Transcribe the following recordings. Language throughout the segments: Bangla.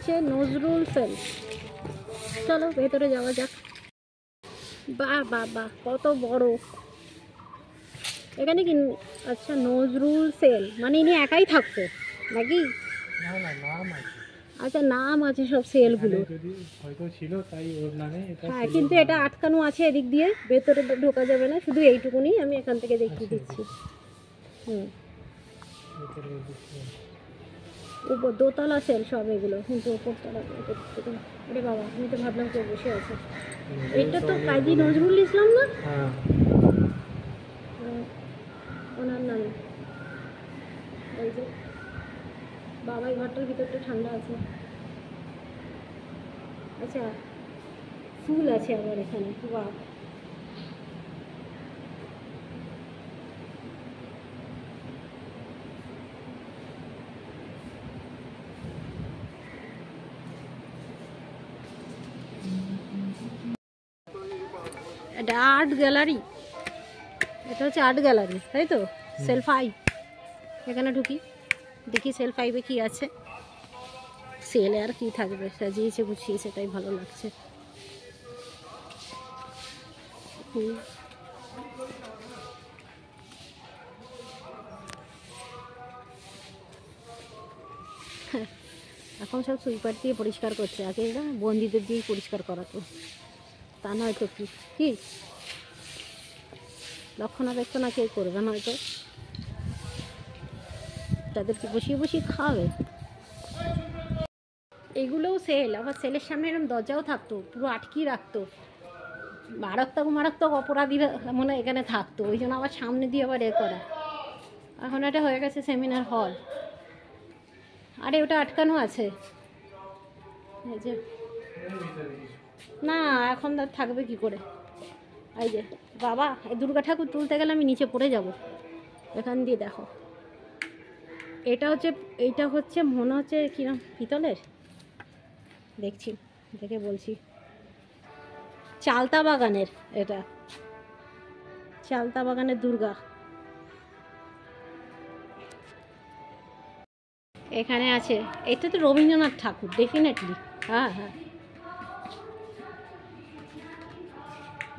হচ্ছে নজরুল সেল। চলো ভেতরে যাওয়া যাক। বাহ বাহ বাহ, কত বড় এখানে কি। আচ্ছা, নজরুল সেল মানে ইনি একাই থাকতো নাকি? আচ্ছা, নাম আছে সব সেলগুলো। হ্যাঁ, কিন্তু এটা আটকানো আছে এদিক দিয়ে, ভেতরে ঢোকা যাবে না, শুধু এইটুকুনি আমি এখান থেকে দেখিয়ে দিচ্ছি। উপর দোতলা সেল সব এগুলো, কিন্তু উপরতলা। আরে বাবা, আমি তো ভাবলাম কেউ বসে আছে। এটা তো কাজী নজরুল ইসলাম না? ওনার নাম। এই যে বাবা, এই ঘরটার ভিতরটা ঠান্ডা আছে। আচ্ছা, ফুল আছে আবার এখানে। বাহ, এটা আর্ট গ্যালারি। এটা হচ্ছে আর্ট গ্যালারি, তাই তো? সেল 5। এখানে ঢুকি, দেখি সেল 5-এ কি আছে। সেলে আর কি থাকবে, সাজিয়েছে গুছিয়েছে, তাই ভালো লাগছে। এখন সব সুইপার দিয়ে পরিষ্কার করছে, আগে এরা বন্দীদের দিয়েই পরিষ্কার করাতো। তা নয় তো কি কি রক্ষণাবেক্ষণ কেউ করবে না হয়তো, তাদেরকে বসিয়ে বসিয়ে খাওয়াবে। এগুলোও সেল, আবার সেলের সামনে এরকম দরজাও থাকতো, পুরো আটকিয়ে রাখতো। মারাত্মক মারাত্মক অপরাধীরা মনে এখানে থাকতো, ওই জন্য আবার সামনে দিয়ে আবার করা। এখন এটা হয়ে গেছে সেমিনার হল। আরে ওটা আটকানো আছে, এই যে। না, এখন তার থাকবে কি করে? এই যে বাবা, এই দুর্গা ঠাকুর তুলতে গেলে আমি নিচে পড়ে যাব। এখান দিয়ে দেখো, এইটা হচ্ছে মনে হচ্ছে কিরম পিতলের, দেখছি দেখে বলছি। চালতা বাগানের, এটা চালতা বাগানের দুর্গা। এখানে আছে, এটা তো রবীন্দ্রনাথ ঠাকুর ডেফিনেটলি। হ্যাঁ হ্যাঁ।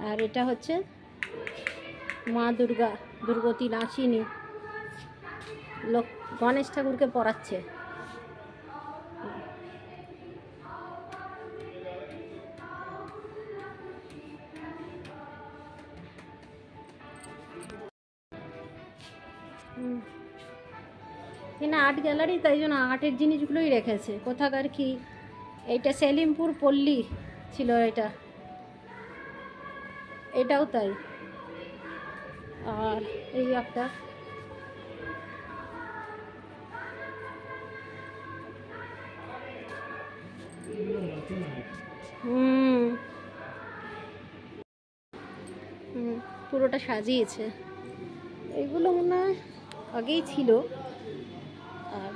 আর এটা হচ্ছে মা দুর্গা, দুর্গতি নাচিনী, লোক গণেশ ঠাকুরকে পড়াচ্ছে। এখানে আর্ট গ্যালারি, তাই জন্য আর্টের জিনিসগুলোই রেখেছে। কোথাকার কি, এইটা সেলিমপুর পল্লী ছিল, এটাও তাই। আর এই একটা পুরোটা সাজিয়েছে। এগুলো মনে হয় আগেই ছিল, আর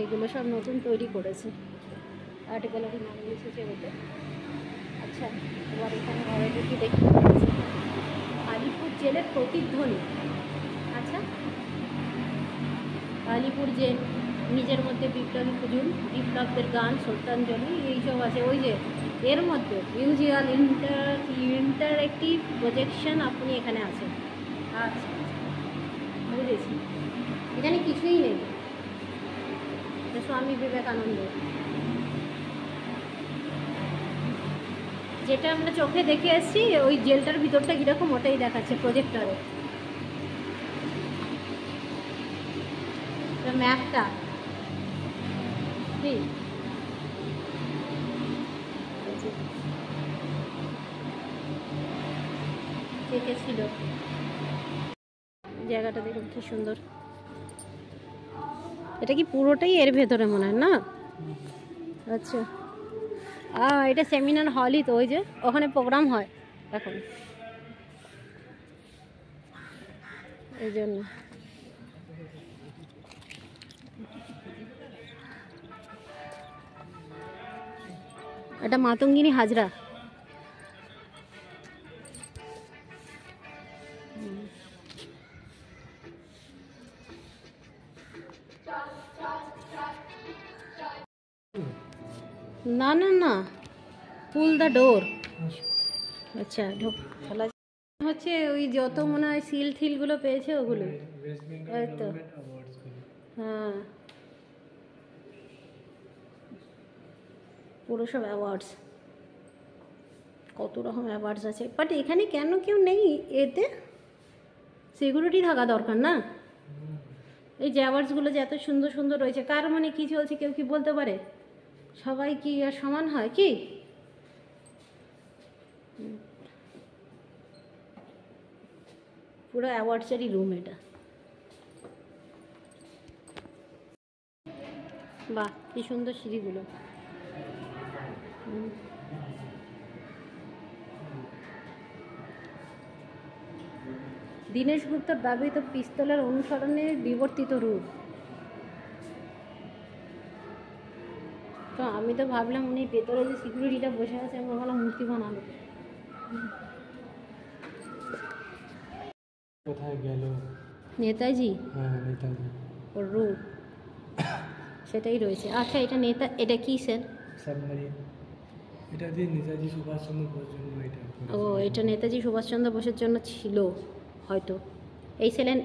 এগুলো সব নতুন তৈরি করেছে। আর্ট গ্যালারি নাম দিয়েছে ওটা। আচ্ছা, এবার এখানে ঘরে ঢুকি দেখি আলিপুর জেলের প্রতিধ্বনি। আচ্ছা, আলিপুর জেল, নিজের মধ্যে বিপ্লবী খুঁজুন, বিপ্লবদের গান, শ্রদ্ধাঞ্জলি, এইসব আছে। ওই যে এর মধ্যে মিউজিক্যাল ইন্টারেক্টিভ প্রজেকশন, আপনি এখানে আছেন। আচ্ছা, বুঝেছি। এখানে কিছুই নেই, স্বামী বিবেকানন্দ, যেটা আমরা চোখে দেখে এসেছি, ওই জেলটার ভিতরটা কীরকম ওটাই দেখাচ্ছে প্রজেক্টরে। ম্যাপটা কি কে ছিল, জায়গাটা দেখুন কি সুন্দর। এটা কি পুরোটাই এর ভেতরে মনে হয় না? আচ্ছা, এটা সেমিনার হলই তো, ওই যে ওখানে প্রোগ্রাম হয় এখন, এই জন্য। এটা মাতঙ্গিনী হাজরা। না না না, পুল দ্য ডোর। আচ্ছা ঢোক, খোলা হচ্ছে। ওই যত মনে হয় সিল থিলগুলো পেয়েছে ওগুলো, এই তো। হ্যাঁ, পুরো সব অ্যাওয়ার্ডস, কত রকম অ্যাওয়ার্ডস আছে। বাট এখানে কেন কেউ নেই এতে? সিকিউরিটি থাকা দরকার না? এই যে অ্যাওয়ার্ডসগুলো যে এত সুন্দর সুন্দর রয়েছে, কার মানে কী চলছে কেউ কি বলতে পারে? সবাই কি আর সমান হয় কি? পুরো অ্যাওয়ার্ডসেরই রুম এটা। বাহ, কি সুন্দর সিঁড়িগুলো। দীনেশ গুপ্তর ব্যবহৃত পিস্তলের অনুসরণে বিবর্তিত রূপ। তো আমি তো ভাবলাম উনি ভেতরে যে সিকিউরিটিটা বসে আছে, আমি ভাবলাম মূর্তি বানালো। কোথায় গেল নেতাজি? হ্যাঁ নেতাজি, ওর রূপ সেটাই রয়েছে। আচ্ছা, এটা নেতা, এটা কি স্যার? সাবমারিন। এটা দিয়ে নেতাজি সুভাষচন্দ্র বোস জন্য এটা ও, এটা নেতাজি সুভাষচন্দ্র বোসের জন্য ছিল হয়তো। এই ছিলেন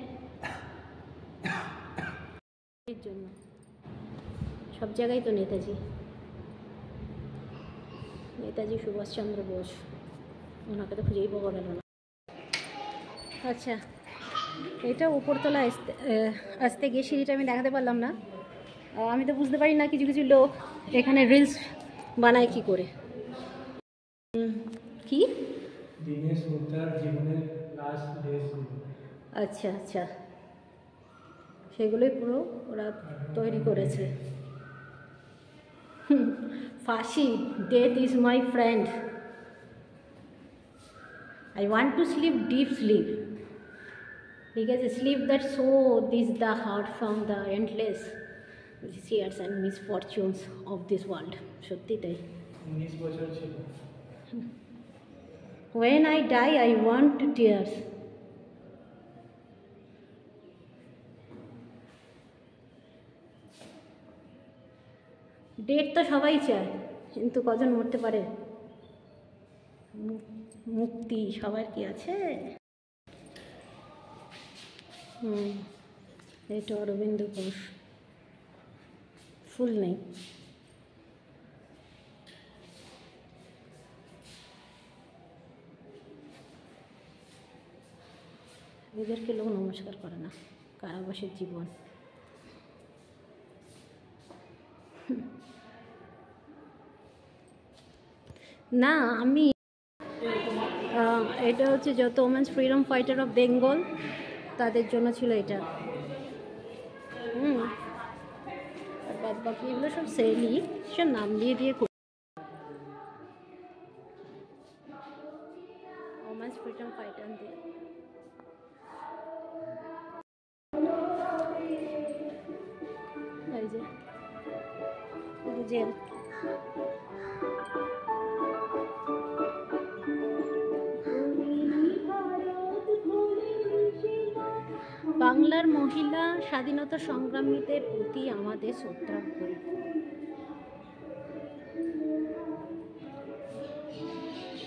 এর জন্য, সব জায়গায় তো নেতাজি, নেতাজি সুভাষচন্দ্র বোস, ওনাকে তো খুঁজেই পাওয়া গেল না। আচ্ছা, এটা উপরতলা আসতে গিয়ে সিঁড়িটা আমি দেখাতে পারলাম না। আমি তো বুঝতে পারি না কিছু কিছু লোক এখানে রিলস বানায় কি করে। কি দীনেশ গুপ্তার জীবনের লাস্ট ডেজ। আচ্ছা আচ্ছা, সেগুলোই পুরো ওরা তৈরি করেছে। ফাঁসি, death is my friend, I want to sleep deep sleep, ঠিক আছে, sleep that so this the heart from the endless sears and misfortunes of this world. সত্যি তাই। 19 বছর ছিল। When I die, I want tears. Date তো সবাই চায়, কিন্তু কজন মরতে পারে? মুক্তি সবার কি আছে? এটা অরবিন্দ ঘোষ, ফুল নেই। এদেরকে লোক নমস্কার করে না, কারাবাসের জীবন। না, আমি এটা হচ্ছে যত women's freedom fighter of Bengal তাদের জন্য ছিল এটা। আর বাদ বাকি এগুলো সব সেলি, সব নাম দিয়ে দিয়ে ওমেন্স ফ্রিডম ফাইটার দিয়ে। এই যে জেল। বাংলার মহিলা স্বাধীনতা সংগ্রামীদের প্রতি আমাদের শ্রদ্ধা করি।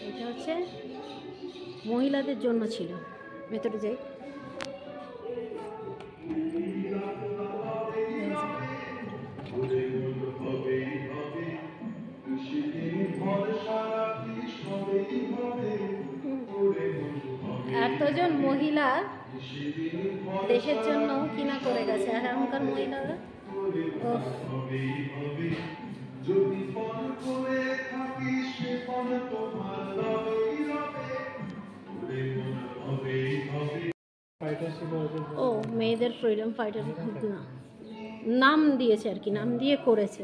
এটা হচ্ছে মহিলাদের জন্য ছিল। ভেতরে যাই। এতজন মহিলা দেশের জন্য কিনা করে গেছে, আর এখনকার মহিলারা ও মেয়েদের ফ্রিডম ফাইটার না, নাম দিয়েছে আর কি, নাম দিয়ে করেছে।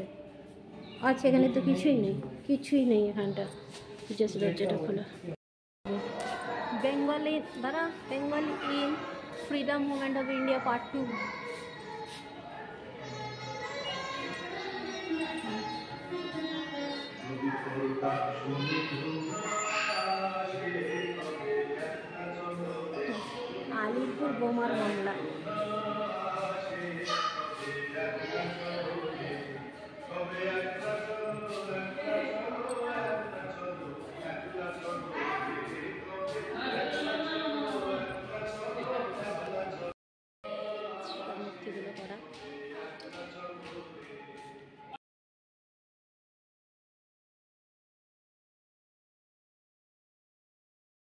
আচ্ছা, এখানে তো কিছুই নেই, কিছুই নেই এখানটা, জাস্ট দরজাটা খোলা। বেঙ্গলি দ্বারা Bengal in freedom movement of India part 2। Alipore বোমার মামলা।